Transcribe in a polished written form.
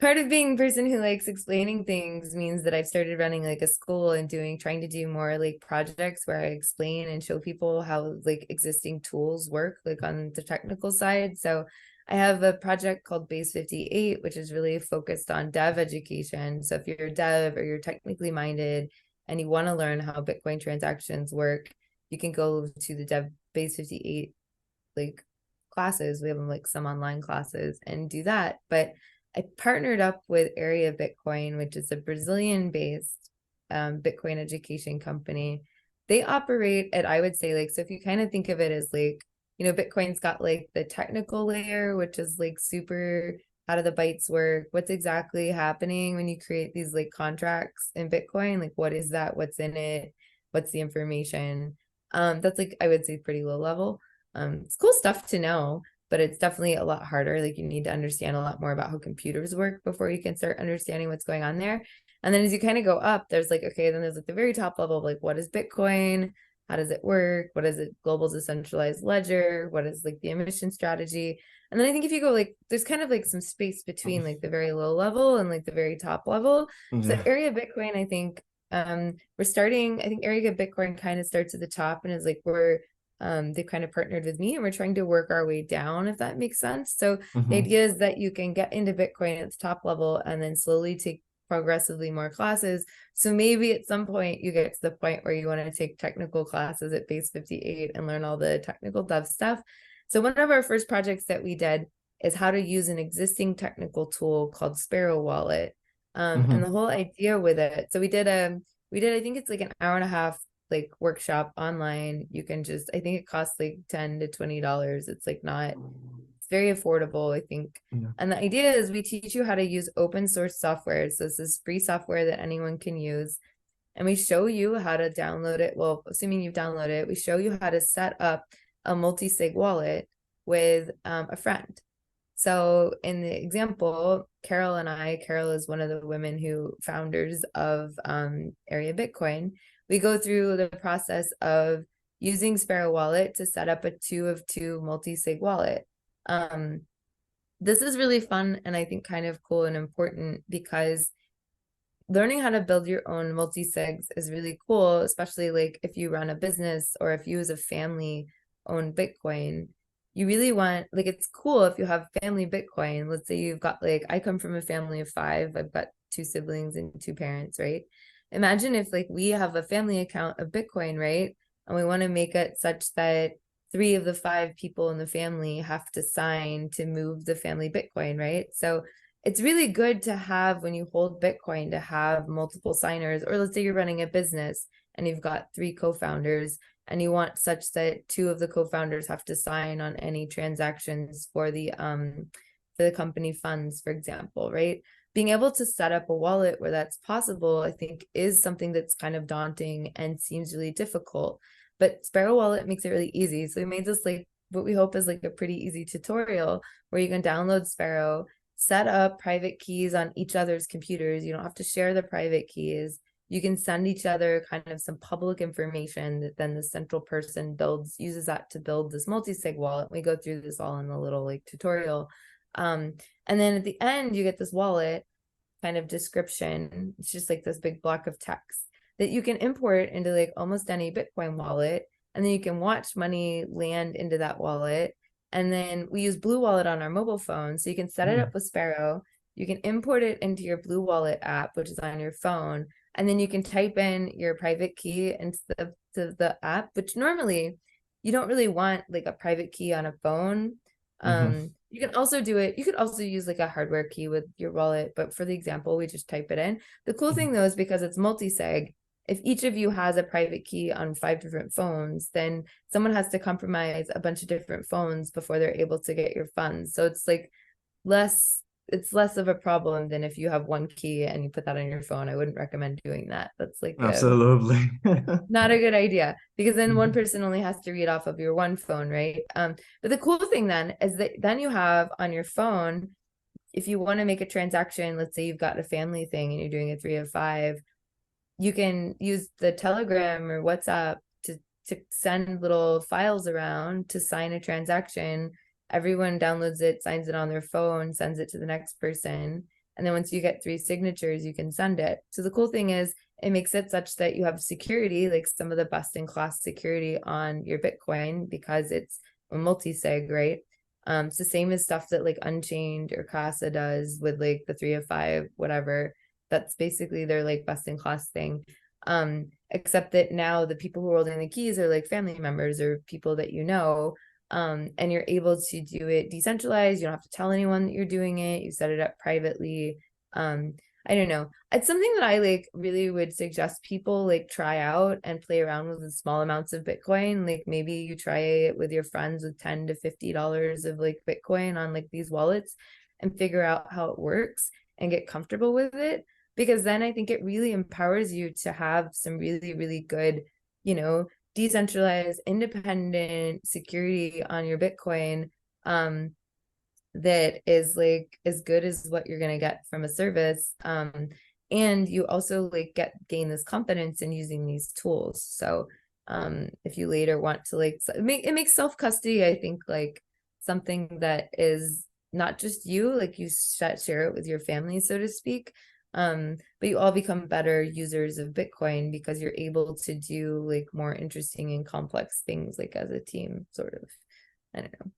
part of being a person who likes explaining things means that I've started running like a school and trying to do more like projects where I explain and show people how like existing tools work, like on the technical side. So I have a project called Base58, which is really focused on dev education. So if you're a dev or you're technically minded and you want to learn how Bitcoin transactions work, you can go to the dev Base58 like classes. We have them like some online classes and do that. But I partnered up with Área Bitcoin, which is a Brazilian-based Bitcoin education company. They operate at, I would say, like, so if you kind of think of it as like, you know, Bitcoin's got like the technical layer, which is like super how do the bytes work? What's exactly happening when you create these like contracts in Bitcoin? Like, what is that? What's in it? What's the information? That's like, I would say pretty low level. It's cool stuff to know, but it's definitely a lot harder. Like you need to understand a lot more about how computers work before you can start understanding what's going on there. And then as you kind of go up, there's like, okay, then there's like the very top level of like, what is Bitcoin? How does it work? What is it? Global decentralized ledger? What is like the emission strategy? And then I think if you go like, there's kind of like some space between like the very low level and like the very top level. So Yeah. Área Bitcoin, I think we're starting, I think Área Bitcoin kind of starts at the top and is like, they've kind of partnered with me and we're trying to work our way down, if that makes sense. So the Mm-hmm. idea is that you can get into Bitcoin at the top level and then slowly take progressively more classes. So maybe at some point you get to the point where you want to take technical classes at Base58 and learn all the technical dev stuff. So one of our first projects that we did is how to use an existing technical tool called Sparrow Wallet. And the Mm-hmm. whole idea with it, so we did, I think it's like an hour and a half like workshop online. You can just, I think it costs like $10 to $20. It's like not, it's very affordable, I think. Yeah. And the idea is we teach you how to use open source software. So this is free software that anyone can use. And we show you how to download it. Well, assuming you've downloaded it, we show you how to set up a multi-sig wallet with a friend. So in the example, Carol is one of the women who founders of Área Bitcoin. We go through the process of using Sparrow Wallet to set up a 2 of 2 multi-sig wallet. Um, this is really fun and I think kind of cool and important because learning how to build your own multi-sigs is really cool, especially like if you run a business or if you as a family own Bitcoin. You really want, like, it's cool if you have family Bitcoin. Let's say you've got, like, I come from a family of 5. I've got 2 siblings and 2 parents, right? Imagine if like we have a family account of Bitcoin, right? And we want to make it such that 3 of the 5 people in the family have to sign to move the family Bitcoin, right? So it's really good to have, when you hold Bitcoin, to have multiple signers. Or let's say you're running a business and you've got 3 co-founders and you want such that 2 of the co-founders have to sign on any transactions for the company funds, for example, right? Being able to set up a wallet where that's possible, I think, is something that's kind of daunting and seems really difficult. But Sparrow Wallet makes it really easy. So we made this like what we hope is like a pretty easy tutorial where you can download Sparrow, set up private keys on each other's computers. You don't have to share the private keys. You can send each other kind of some public information that then the central person uses that to build this multi-sig wallet. We go through this all in a little like tutorial. And then at the end, you get this wallet kind of description. It's just like this big block of text that you can import into like almost any Bitcoin wallet. And then you can watch money land into that wallet. And then we use Blue Wallet on our mobile phone. So you can set it up with Sparrow. You can import it into your Blue Wallet app, which is on your phone. And then you can type in your private key into the app, which normally you don't really want like a private key on a phone. Mm-hmm. You can also do it. You could also use like a hardware key with your wallet. But for the example, we just type it in. The cool thing though is because it's multi-sig, if each of you has a private key on 5 different phones, then someone has to compromise a bunch of different phones before they're able to get your funds. So it's like it's less of a problem than if you have one key and you put that on your phone. I wouldn't recommend doing that. That's like Absolutely. not a good idea because then one Mhm. person only has to read off of your one phone, right? But the cool thing then is that then you have on your phone, if you want to make a transaction, let's say you've got a family thing and you're doing a 3 of 5, you can use the Telegram or WhatsApp to send little files around to sign a transaction. Everyone downloads it, signs it on their phone, sends it to the next person. And then once you get 3 signatures, you can send it. So the cool thing is it makes it such that you have security, like some of the best in class security on your Bitcoin, because it's a multi-sig, right? So same as stuff that like Unchained or Casa does with like the 3 of 5, whatever. That's basically their like best in class thing. Except that now the people who are holding the keys are like family members or people that you know. And you're able to do it decentralized. You don't have to tell anyone that you're doing it. You set it up privately. I don't know. It's something that I like really would suggest people like try out and play around with small amounts of Bitcoin. Like maybe you try it with your friends with $10 to $50 of like Bitcoin on like these wallets and figure out how it works and get comfortable with it. Because then I think it really empowers you to have some really, really good, you know, decentralized, independent security on your Bitcoin that is like as good as what you're going to get from a service. And you also like gain this confidence in using these tools. So if you later want to like it makes self-custody, I think, like something that is not just you, like you share it with your family, so to speak. But you all become better users of Bitcoin because you're able to do like more interesting and complex things like as a team, sort of. I don't know.